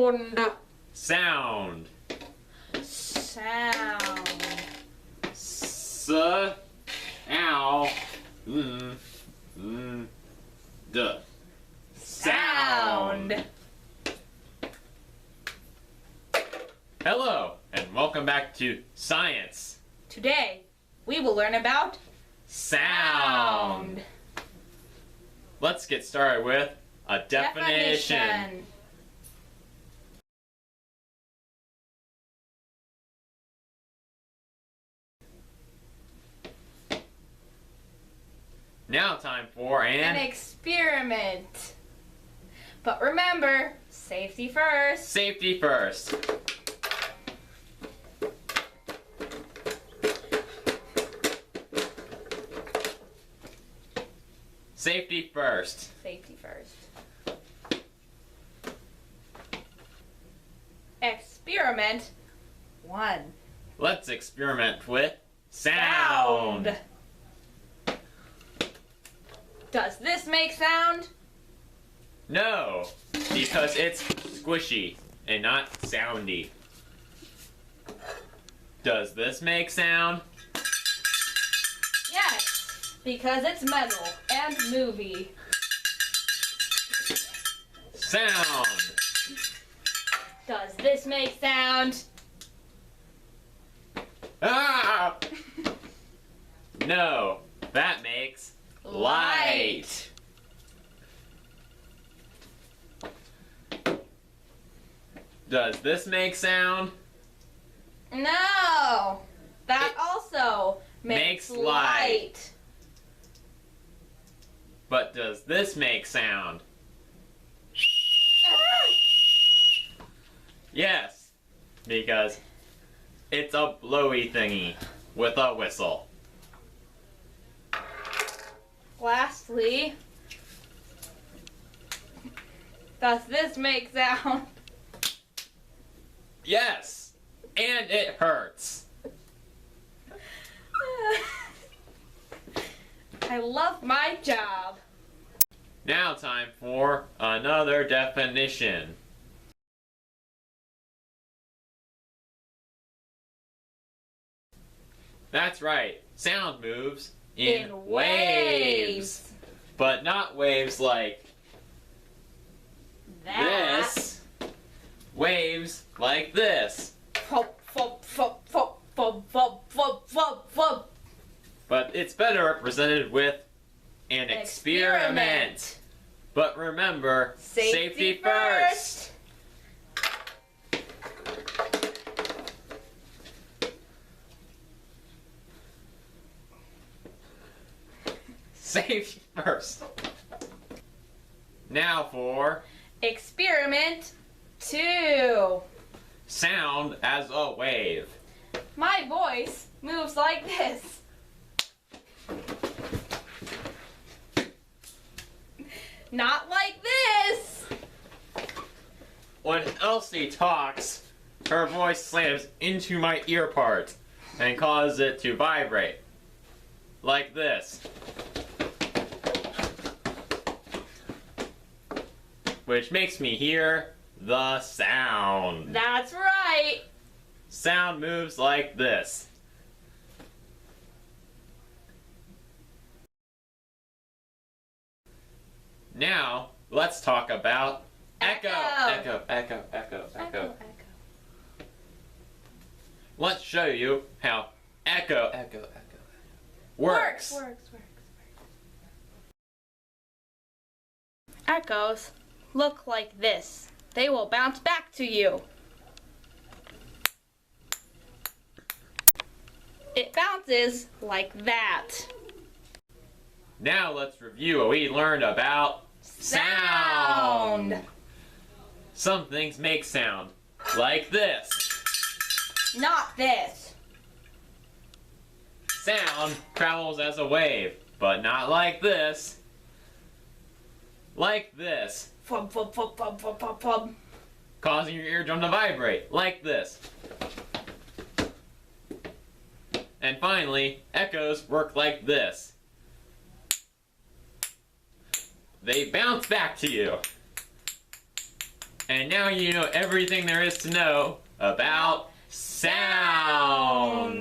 Sound. Sound. Sound. Ow. Duh. Sound. Hello, and welcome back to Science. Today, we will learn about Sound. Let's get started with a definition. Now time for An experiment. But remember, safety first. Safety first. Safety first. Safety first. Experiment 1. Let's experiment with sound. Does this make sound? No, because it's squishy and not soundy. Does this make sound? Yes, because it's metal and movie. Sound. Does this make sound? Ah! No, that makes light. Does this make sound? No, that It also makes light. But does this make sound? Yes, because it's a blowy thingy with a whistle. Lastly, does this make sound? Yes, and it hurts. I love my job. Now time for another definition. That's right, sound moves in waves. But not waves like this. Waves like this. Fop, fop, fop, fop, fop, fop, fop, fop, fop. But it's better represented with an experiment. But remember, safety first. Safety first. Now for Experiment 2. sound as a wave. My voice moves like this. Not like this. When Elsie talks, her voice slams into my ear part and causes it to vibrate. Like this. Which makes me hear the sound. That's right. Sound moves like this. Now, let's talk about echo. Echo, echo, echo, echo. Let's show you how echo works. Works. Echoes look like this. They will bounce back to you. It bounces like that. Now let's review what we learned about sound. Some things make sound like this. Not this. Sound travels as a wave, but not like this. Like this. Fub, fub, fub, fub, fub, fub, fub. Causing your eardrum to vibrate, like this. And finally, echoes work like this. They bounce back to you. And now you know everything there is to know about sound.